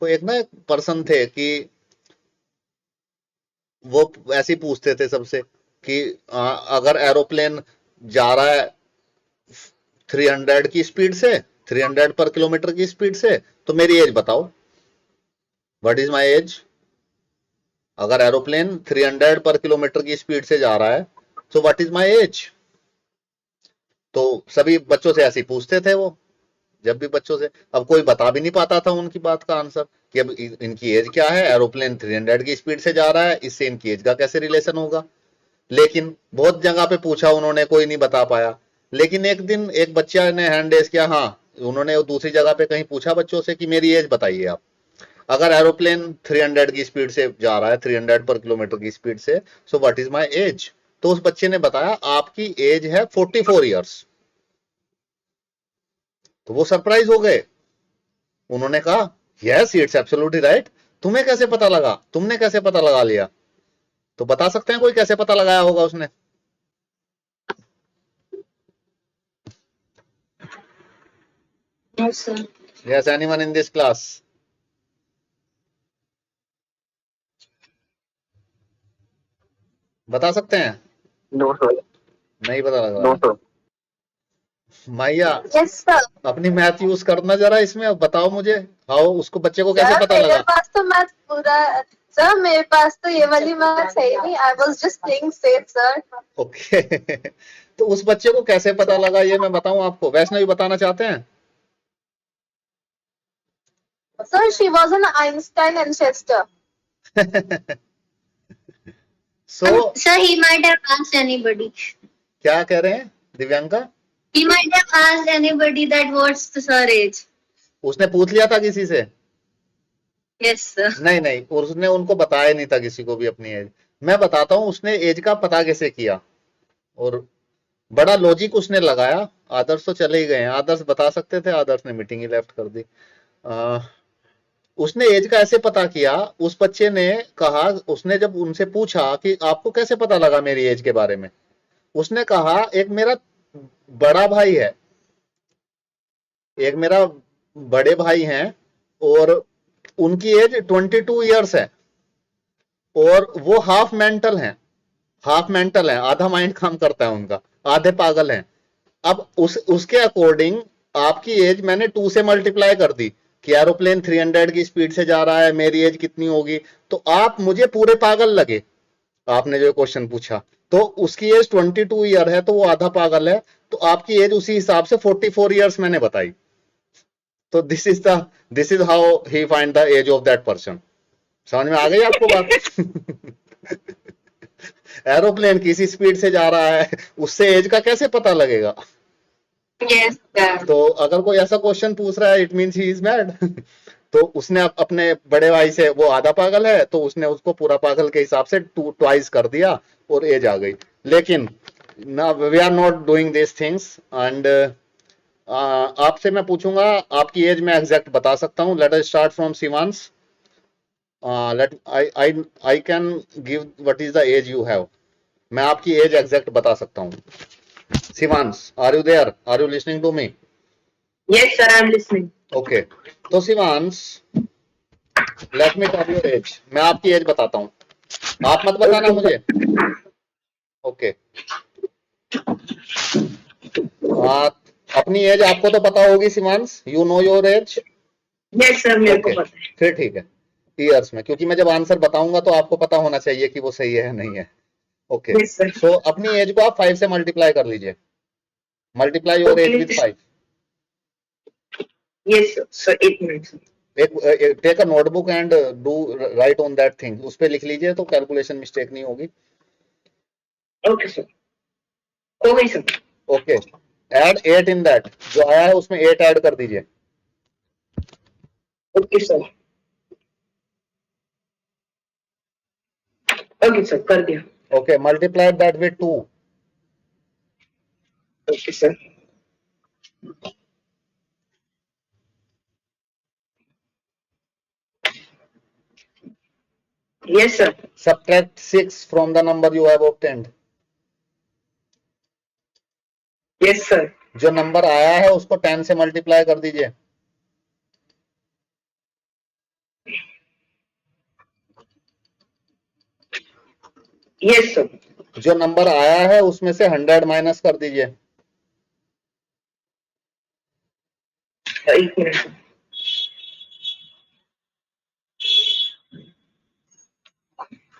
तो एक ना एक पर्सन थे कि वो ऐसे ही पूछते थे सबसे कि अगर एरोप्लेन जा रहा है 300 की स्पीड से, 300 पर किलोमीटर की स्पीड से, तो मेरी एज बताओ, व्हाट इज माई एज। अगर एरोप्लेन 300 पर किलोमीटर की स्पीड से जा रहा है, तो व्हाट इज माई एज। तो सभी बच्चों से ऐसे ही पूछते थे वो, जब भी बच्चों से। अब कोई बता भी नहीं पाता था उनकी बात का आंसर कि अब इनकी एज क्या है, एरोप्लेन 300 की स्पीड से जा रहा है, इससे इनकी एज का कैसे रिलेशन होगा। लेकिन बहुत जगह पे पूछा उन्होंने, कोई नहीं बता पाया। लेकिन एक दिन एक बच्चा ने हैंड रेस किया, हाँ। उन्होंने दूसरी जगह पे कहीं पूछा बच्चों से कि मेरी एज बताइए आप, अगर एरोप्लेन 300 की स्पीड से जा रहा है, 300 पर किलोमीटर की स्पीड से, so what is my age. तो उस बच्चे ने बताया आपकी एज है 44 ईयर्स। तो वो सरप्राइज हो गए। उन्होंने कहा यस इट्स एब्सोल्युटली राइट। तुम्हें कैसे पता लगा, तुमने कैसे पता लगा लिया। तो बता सकते हैं कोई कैसे पता लगाया होगा उसने। Yes, sir. Yes, anyone in this class. बता सकते हैं। No sir. नहीं पता लग नो रहा। सर। माइया, Yes, sir. अपनी मैथ यूज करना जरा इसमें, अब बताओ मुझे, हाउ उसको बच्चे को कैसे सर पता मेरे लगा। पास तो मैथ पूरा, सर मेरे पास तो ये वाली मैथ है ही नहीं। I was just playing safe sir. Okay. तो उस बच्चे को कैसे पता लगा ये मैं बताऊं आपको, वैष्णवी बताना चाहते हैं। Sir she was an Einstein ancestor. So Sir, he might have asked anybody. क्या कह रहे हैं Divyanka. He might have asked anybody that what's the sir age. उसने पूछ लिया था किसी से। Yes, sir. नहीं नहीं, और उसने उनको बताया नहीं था किसी को भी अपनी एज। मैं बताता हूँ उसने एज का पता कैसे किया। और बड़ा लॉजिक उसने लगाया। आदर्श तो चले ही गए हैं, आदर्श बता सकते थे, आदर्श ने मीटिंग ही लेफ्ट कर दी। आ, उसने एज का ऐसे पता किया। उस बच्चे ने कहा, उसने जब उनसे पूछा कि आपको कैसे पता लगा मेरी एज के बारे में, उसने कहा एक मेरा बड़ा भाई है, एक मेरा बड़े भाई हैं, और उनकी एज 22 ईयर्स है, और वो हाफ मेंटल हैं। हाफ मेंटल है, आधा माइंड काम करता है उनका, आधे पागल हैं। अब उसके अकॉर्डिंग आपकी एज मैंने 2 से मल्टीप्लाई कर दी कि एरोप्लेन 300 की स्पीड से जा रहा है, मेरी एज कितनी होगी। तो आप मुझे पूरे पागल लगे, आपने जो क्वेश्चन पूछा। तो उसकी एज 22 ईयर है, तो वो आधा पागल है। तो आपकी एज उसी हिसाब से 44 ईयर्स मैंने बताई। तो this is how he find the age of that person. समझ में आ गई आपको बात। एरोप्लेन किसी स्पीड से जा रहा है, उससे एज का कैसे पता लगेगा। Yes, sir. तो अगर कोई ऐसा क्वेश्चन पूछ रहा है, it means he is mad. तो उसने अपने बड़े भाई से, वो आधा पागल है, तो उसने उसको पूरा पागल के हिसाब से ट्वाइस कर दिया, और एज आ गई। लेकिन ना, we are not doing this things. And आपसे मैं पूछूंगा, आपकी एज मैं एग्जैक्ट बता सकता हूँ। Let us start from Shivansh. Let I can give what is the age you have. मैं आपकी एज एग्जैक्ट बता सकता हूँ। Shivansh, are you there, are you listening to me. Yes, sir. I'm listening. Okay. तो Shivansh, let me tell your age. मैं आपकी as बताता हूँ, आप मत बताना Okay, मुझे। sir. ओके। अपनी एज आपको तो पता होगी Shivansh, you know your age. Yes, sir. मेरे को ओके, पता है. फिर ठीक है। ईयर्स में, क्योंकि मैं जब आंसर बताऊंगा तो आपको पता होना चाहिए कि वो सही है या नहीं है। ओके। Yes, sir. सो अपनी एज को आप 5 से मल्टीप्लाई कर लीजिए। Multiply your age Okay. With 5। Yes, sir. So 8 minutes. एक take a notebook and do write on that thing, उस पे लिख लीजिए, तो कैलकुलेशन मिस्टेक नहीं होगी। Okay, sir. हो गई sir. Okay. Add 8 in that, जो आया है उसमें 8 ऐड कर दीजिए। Okay, sir. Okay, sir. कर दिया. Okay, multiply that with 2। Okay, sir. Yes, sir. Subtract 6 from the number you have obtained। Yes, sir. जो नंबर आया है उसको 10 से मल्टीप्लाई कर दीजिए। Yes, sir. जो नंबर आया है उसमें से 100 माइनस कर दीजिए। एक minute.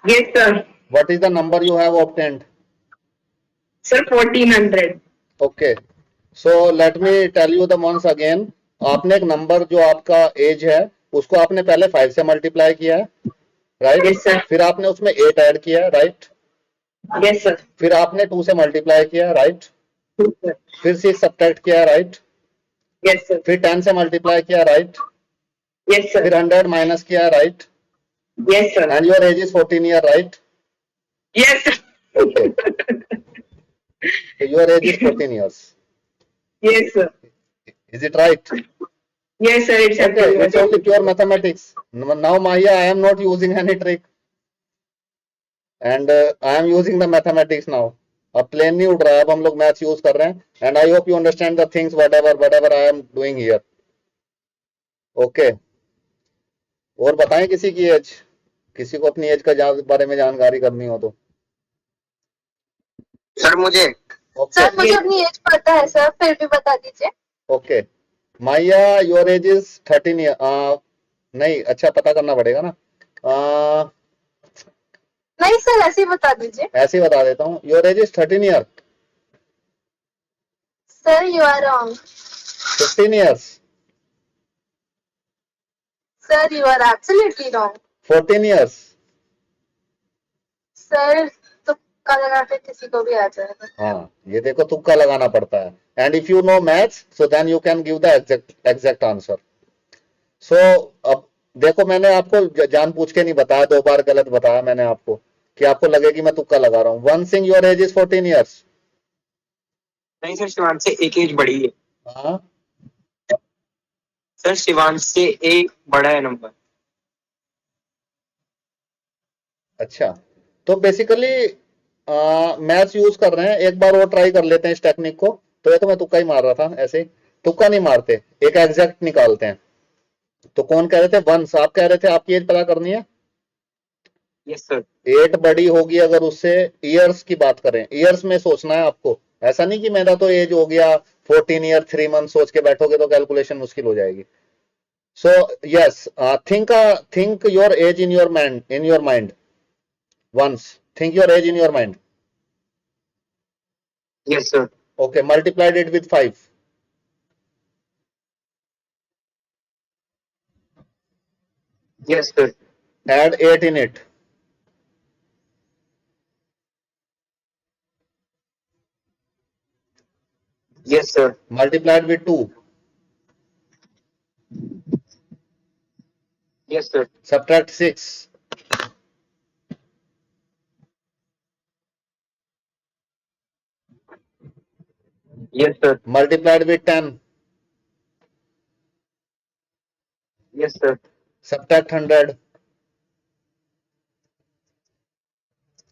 Yes, sir. What is the number you have obtained? Sir, 1400. Okay. So let me tell you the once again. आपने एक नंबर जो आपका एज है उसको आपने पहले 5 से मल्टीप्लाई किया है, राइट? Yes, sir. फिर आपने उसमें 8 ऐड किया है, राइट? Yes, sir. फिर आपने 2 से मल्टीप्लाई किया, राइट? Yes, sir. फिर 6 सब्ट्रैक्ट किया, राइट? Yes, sir. फिर 10 से मल्टीप्लाई किया, राइट? Yes, sir. फिर 100 माइनस किया, right? Yes, sir. And your age is 14 year, right? Yes, sir. Okay. So your age is 14 years. Yes, sir. Is it right? Yes, sir. It's Okay, it's only pure mathematics. Now, Maya, I am not using any trick. And I am using the mathematics now. अब plane नहीं उड़ रहा है, अब हम लोग maths use कर रहे हैं. And I hope you understand the things whatever I am doing here. Okay. और बताएं किसी की एज, किसी को अपनी एज का बारे में जानकारी करनी हो तो. सर मुझे सर मुझे अपनी एज पता है सर, फिर भी बता दीजिए। Okay. Maya, your age is 13 year. नहीं, अच्छा पता करना पड़ेगा ना. नहीं सर, ऐसे ही बता दीजिए। ऐसे ही बता देता हूँ. Your age is 13 year. Sir you are wrong. 15 years. Sir you are absolutely wrong. 14 years. Sir तुक्का लगा के किसी को भी आ जाएगा। हाँ, ये देखो तुक्का लगाना पड़ता है. And if you know maths so then you can give the exact answer. So अब देखो, मैंने आपको जान पूछ के नहीं बताया, 2 बार गलत बताया मैंने आपको कि आपको लगे कि मैं तुक्का लगा रहा हूँ. One Singh, your age is 14 years. नहीं सर, शिवांश से एक एज बड़ी है. हाँ, सर शिवांश से एक बड़ा है नंबर. अच्छा. तो बेसिकली मैथ्स यूज कर रहे हैं. एक बार और ट्राई कर लेते हैं इस टेक्निक को. तो ये तो मैं तुक्का ही मार रहा था, ऐसे तुक्का नहीं मारते, एक एग्जैक्ट निकालते हैं. तो कौन कह रहे थे? वंश, आप कह रहे थे आपकी एज पता करनी है. Yes sir. 8 बड़ी होगी अगर उससे. ईयर्स की बात करें, ईयर्स में सोचना है आपको. ऐसा नहीं कि मेरा तो एज हो गया 14 ईयर 3 मंथ सोच के बैठोगे तो कैलकुलेशन मुश्किल हो जाएगी. So yes, think your age in your mind. once think your age in your mind. Yes sir. Okay, multiplied it with 5. Yes sir. Add 8 in it. Yes sir. Multiplied with 2. Yes sir. Subtract 6. Yes sir. Multiplied with 10. Yes sir. Subtract 100.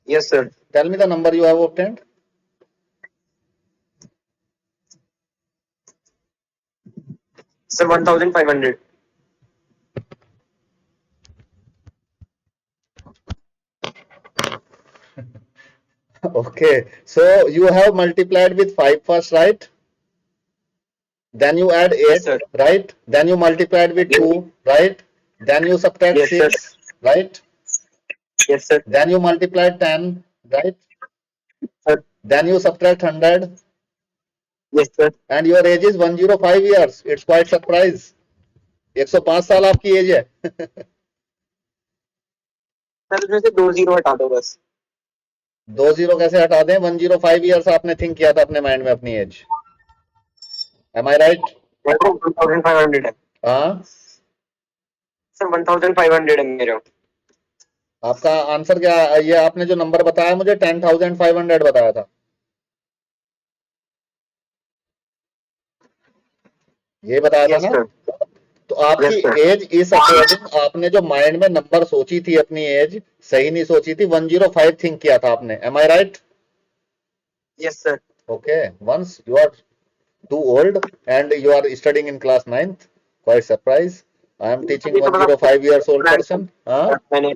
Yes sir. Tell me the number you have obtained. Sir 1500. Okay, so you have multiplied with 5 first, right? Then you add 8, Yes, sir. right? Then you multiplied with 2, right? Then you subtract Yes, sir. 6, right? Yes sir. Then you multiplied 10, right? Sir. Then you subtract 100, yes sir. and your age is 105 years. It's quite surprise. 105 साल आपकी as है. Sir उसमें से 2 zero हटा दो बस. 2 zero कैसे हटा दें? 105 इयर्स आपने थिंक किया था अपने माइंड में अपनी एज. Am I right? 1500 है. हाँ, सर 1500 है मेरा. आपका आंसर क्या? ये आपने जो नंबर बताया मुझे 10,500 बताया था. ये बताया था यस ना? सर. तो आपकी Yes, sir. एज इस अकॉर्डिंग आपने जो माइंड में नंबर सोची थी अपनी एज सही नहीं सोची थी. 105 थिंक किया था आपने. Am I right? Yes sir. Okay. Once you are too old and you are studying in class 9th. Quite surprised. I am teaching 105 years old person. हाँ? मैंने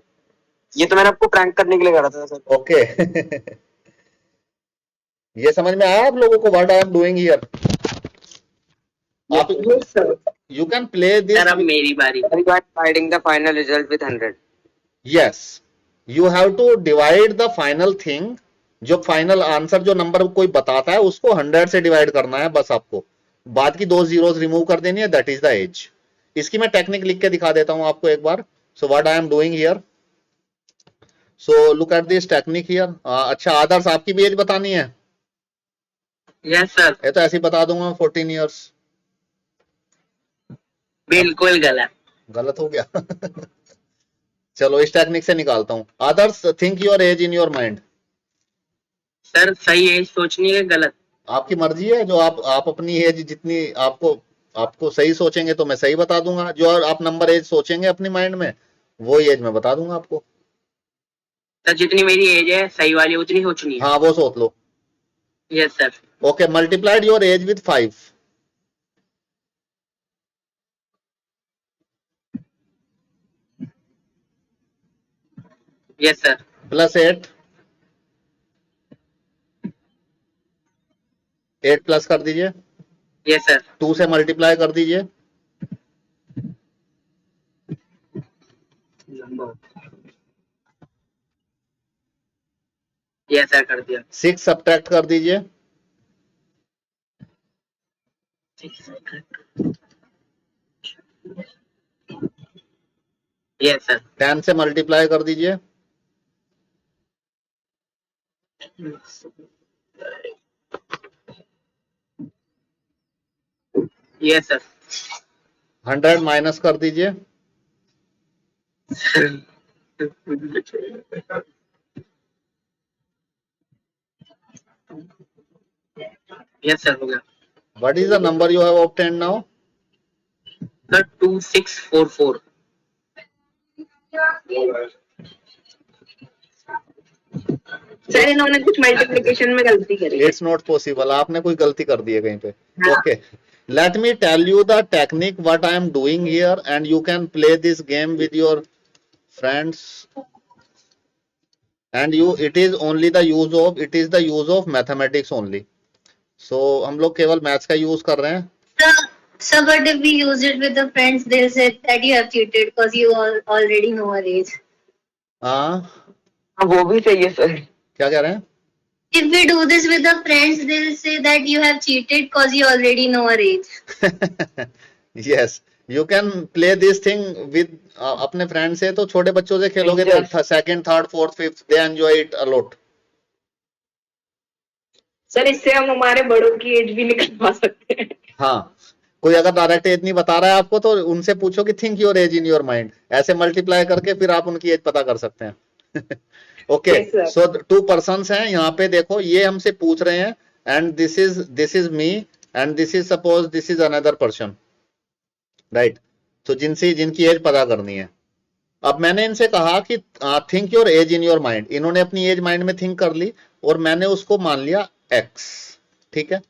ये तो मैंने आपको प्रैंक करने के लिए करा था सर। ओके ये समझ में आया आप लोगों को what I am doing here? आप Yes, sir. You can play this. Sir अब मेरी बारी। Dividing the final result with 100. Yes you have to divide the final thing, जो फाइनल आंसर जो नंबर कोई बताता है उसको 100 से डिवाइड करना है बस आपको, बाद की 2 जीरोस रिमूव कर देनी है, दैट इज द एज। इसकी मैं टेक्निक लिख के दिखा देता हूं आपको एक बार। So what I am doing here, so look at this technique here. अच्छा आदर्श आपकी भी एज बतानी है? Yes sir. ये तो ऐसे ही बता दूंगा 14 इयर्स। बिल्कुल गलत। गलत हो गया चलो इस टेक्निक से निकालता हूं। Adarsh think your age in your mind. Sir सही एज सोचनी है गलत? आपकी मर्जी है, जो आप अपनी एज जितनी आपको सही सोचेंगे तो मैं सही बता दूंगा, जो आप नंबर एज सोचेंगे अपनी माइंड में वो एज मैं बता दूंगा आपको। सर जितनी मेरी एज है सही वाली उतनी सोचनी है। हाँ वो सोच लो। Yes sir. Okay multiplied your age with 5। Yes sir. Plus 8 8 plus कर दीजिए। Yes sir. 2 से मल्टीप्लाई कर दीजिए। यस सर कर दिया। 6 सब्ट्रैक्ट कर दीजिए। Yes sir. 10 से मल्टीप्लाई कर दीजिए। Yes sir. 100 माइनस कर दीजिए। यस सर हो गया। What is the number you have obtained now? Sir 2644। Sir इन्होंने कुछ मल्टीप्लिकेशन में गलती करी। इट्स नॉट पॉसिबल, आपने कोई गलती कर दी है कहीं पे। Okay let me tell you the technique what I am doing here and you can play this game with your friends and you it is the use of mathematics only. So हम लोग केवल maths का use कर रहे हैं। So, but if we use it with the friends, they'll say that you have cheated because you already know our age. हाँ वो भी चाहिए सर। क्या कह रहे हैं? If we do this with the friends, they'll say that you have cheated because you already know our age. Yes you can play this thing with अपने friend से, तो छोटे बच्चों से खेलोगे तो second third fourth fifth they enjoy it a lot. Sir इससे हम हमारे बड़ों की एज भी निकलवा सकते हैं। हाँ कोई अगर डायरेक्ट एज नहीं बता रहा है आपको तो उनसे पूछो कि think your age in your mind, ऐसे मल्टीप्लाई करके फिर आप उनकी एज पता कर सकते हैं ओके सो 2 पर्सन्स हैं यहाँ पे, देखो ये हमसे पूछ रहे हैं and this is me and this is suppose this is another person right. तो जिनकी एज पता करनी है। अब मैंने इनसे कहा कि think your age in your mind, इन्होंने अपनी एज माइंड में थिंक कर ली और मैंने उसको मान लिया x, ठीक है।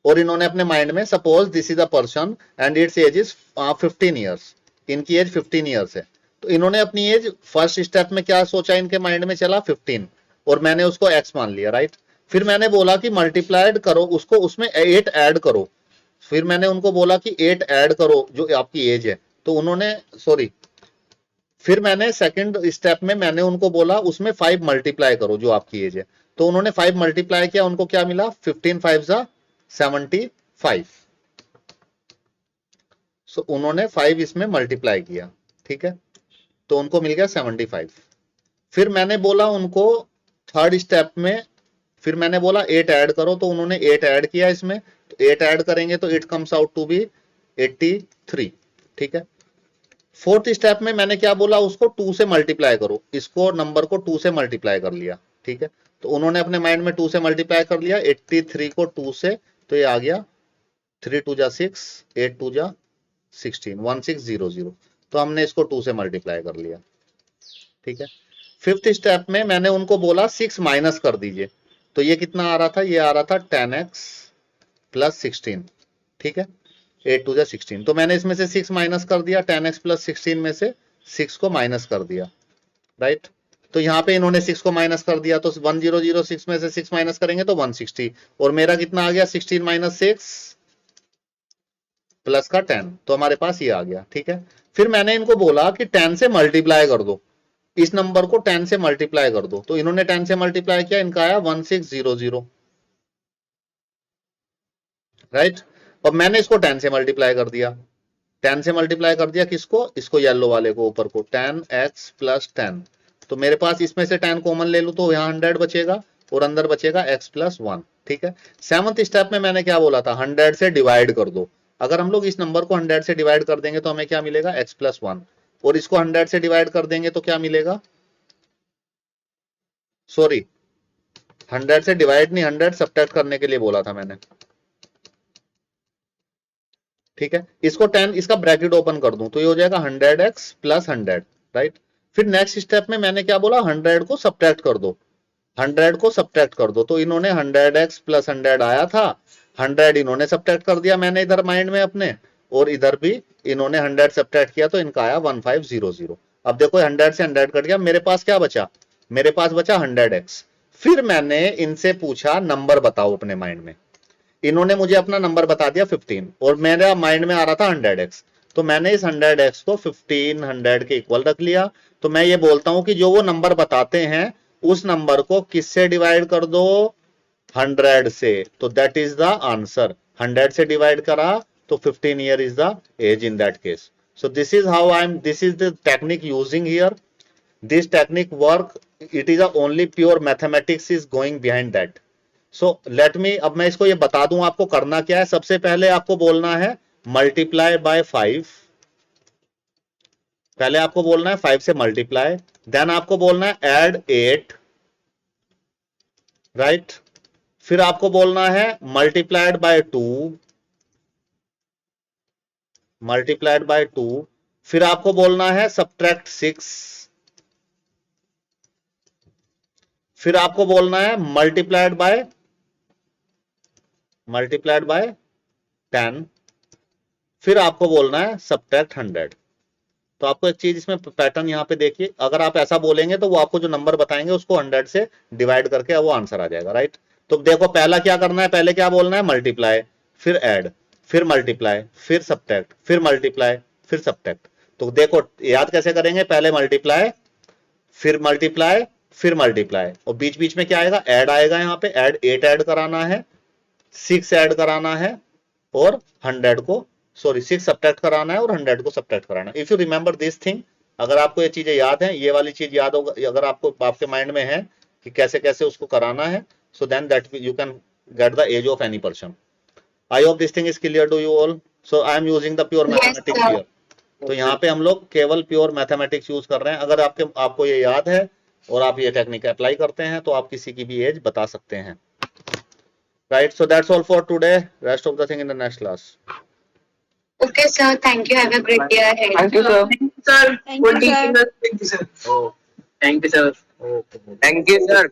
और इन्होंने अपने माइंड में suppose this is a person and its age is 15 years, इनकी एज 15 इयर्स है। तो इन्होंने अपनी एज फर्स्ट स्टेप में क्या सोचा, इनके माइंड में चला 15 और मैंने उसको x मान लिया राइट। फिर मैंने बोला कि मल्टीप्लाइड करो उसको, उसमें 8 ऐड करो। फिर मैंने उनको बोला कि 8 ऐड करो जो आपकी एज है, तो उन्होंने फिर मैंने सेकंड स्टेप में मैंने उनको बोला उसमें 5 मल्टीप्लाई करो जो आपकी एज है, तो उन्होंने 5 मल्टीप्लाई किया, उनको क्या मिला 15 5 जा 75। सो उन्होंने 5 इसमें मल्टीप्लाई किया, ठीक है, तो उनको मिल गया 75। फिर मैंने बोला उनको थर्ड स्टेप में, फिर मैंने बोला 8 ऐड करो, तो उन्होंने 8 ऐड किया इसमें, तो 8 ऐड करेंगे तो it comes out to be 83, ठीक है। फोर्थ स्टेप में मैंने क्या बोला उसको 2 से मल्टीप्लाई करो, इसको नंबर को 2 से मल्टीप्लाई कर लिया, ठीक है। तो उन्होंने अपने माइंड में 2 से मल्टीप्लाई कर लिया 83 को 2 से, तो ये आ गया 3 2 जा 6 8 2 जा 16 1600, तो हमने इसको 2 से मल्टीप्लाई कर लिया, ठीक है। फिफ्थ स्टेप में मैंने उनको बोला 6 माइनस कर दीजिए, तो ये कितना आ रहा था, ये आ रहा था 10x प्लस 16, ठीक है, 8 2 जा 16। तो मैंने इसमें से 6 माइनस कर दिया, 10x प्लस 16 में से 6 को माइनस कर दिया, राइट। तो यहाँ पे इन्होंने 6 को माइनस कर दिया, तो 1006 में से 6 माइनस करेंगे तो 160, और मेरा कितना आ गया 16 माइनस 6 प्लस का 10, तो हमारे पास ये आ गया। ठीक है, फिर मैंने इनको बोला कि 10 से मल्टीप्लाई कर दो, इस नंबर को 10 से मल्टीप्लाई कर दो, तो इन्होंने 10 से मल्टीप्लाई किया, इनका आया 1600, राइट। और मैंने इसको 10 से मल्टीप्लाई कर दिया, 10 से मल्टीप्लाई कर दिया किसको, इसको येलो वाले को ऊपर को, 10x प्लस 10, तो मेरे पास इसमें से 10 कॉमन ले लूं तो यहाँ 100 बचेगा और अंदर बचेगा x प्लस 1। ठीक है, 7th स्टेप में मैंने क्या बोला था, 100 से डिवाइड कर दो। अगर हम लोग इस नंबर को 100 से डिवाइड कर देंगे तो हमें क्या मिलेगा, x प्लस 1, और इसको 100 से डिवाइड कर देंगे तो क्या मिलेगा, सॉरी 100 से डिवाइड नहीं, 100 सब्ट्रैक्ट करने के लिए बोला था मैंने। ठीक है, इसको 10, इसका ब्रैकेट ओपन कर दूं तो ये हो जाएगा 100x प्लस 100, राइट। फिर नेक्स्ट स्टेप में मैंने क्या बोला, 100 को सब्ट्रैक्ट कर दो, 100 को सब्ट्रैक्ट कर दो, तो इन्होंने 100x प्लस 100 आया था, 100 इन्होंने सब्ट्रैक्ट कर दिया मैंने इधर माइंड में अपने, और इधर भी इन्होंने 100 सब्ट्रैक्ट किया, तो इनका आया 1500। अब देखो 100 से 100 कट गया, मेरे पास क्या बचा, मेरे पास बचा 100x। फिर मैंने इनसे पूछा नंबर बताओ अपने माइंड में, इन्होंने मुझे अपना नंबर बता दिया 15, और मेरा माइंड में आ रहा था 100x, तो मैंने इस 100x को 1500 के इक्वल रख लिया। तो मैं ये बोलता हूं कि जो वो नंबर बताते हैं उस नंबर को किससे डिवाइड कर दो, 100 से, तो दैट इज द आंसर। 100 से डिवाइड करा तो 15 year is the age in that case. So this is how this is the technique using here, this technique work, it is only pure mathematics is going behind that. So let me, अब मैं इसको ये बता दूं आपको करना क्या है। सबसे पहले आपको बोलना है मल्टीप्लाई बाय 5, पहले आपको बोलना है 5 से मल्टीप्लाई, देन आपको बोलना है ऐड 8, राइट। फिर आपको बोलना है मल्टीप्लाइड बाय 2, मल्टीप्लाइड बाय 2, फिर आपको बोलना है सब्ट्रैक्ट 6, फिर आपको बोलना है मल्टीप्लाइड बाय 10, फिर आपको बोलना है सब्ट्रैक्ट 100। तो आपको एक चीज इसमें पैटर्न यहाँ पे देखिए, अगर आप ऐसा बोलेंगे तो वो आपको जो नंबर बताएंगे उसको 100 से डिवाइड करके वो आंसर आ जाएगा, राइट। तो देखो पहला क्या करना है, पहले क्या बोलना है, मल्टीप्लाई, फिर ऐड, फिर मल्टीप्लाई, फिर सब्ट्रैक्ट, फिर मल्टीप्लाई, फिर सब्ट्रैक्ट। तो देखो याद कैसे करेंगे, पहले मल्टीप्लाई, फिर मल्टीप्लाई, फिर मल्टीप्लाई, और बीच बीच में क्या आएगा, ऐड आएगा। यहाँ पे ऐड 8 ऐड कराना है, 6 ऐड कराना है, और 100 को, सॉरी 6 सब्ट्रैक्ट कराना है और 100 को सब्ट्रैक्ट कराना है। If you remember this thing, अगर आपको ये चीजें याद हैं, ये वाली चीज याद होगा, अगर आपको आपके माइंड में है कि कैसे कैसे उसको कराना है, so then that you can get the age of any person. I hope this thing is clear to you all. So I am using the pure mathematics here. तो यहाँ पे हम लोग केवल प्योर मैथमेटिक्स यूज कर रहे हैं। अगर आपको ये याद है और आप ये टेक्निक अप्लाई करते हैं तो आप किसी की भी एज बता सकते हैं, right. So that's all for today, rest of the thing in the next class. Okay, sir. Thank you. Have a great day ahead. Thank you, sir. Sir, Thank you, sir. Thank you, sir. Oh, Thank you, sir. okay. Thank you, sir.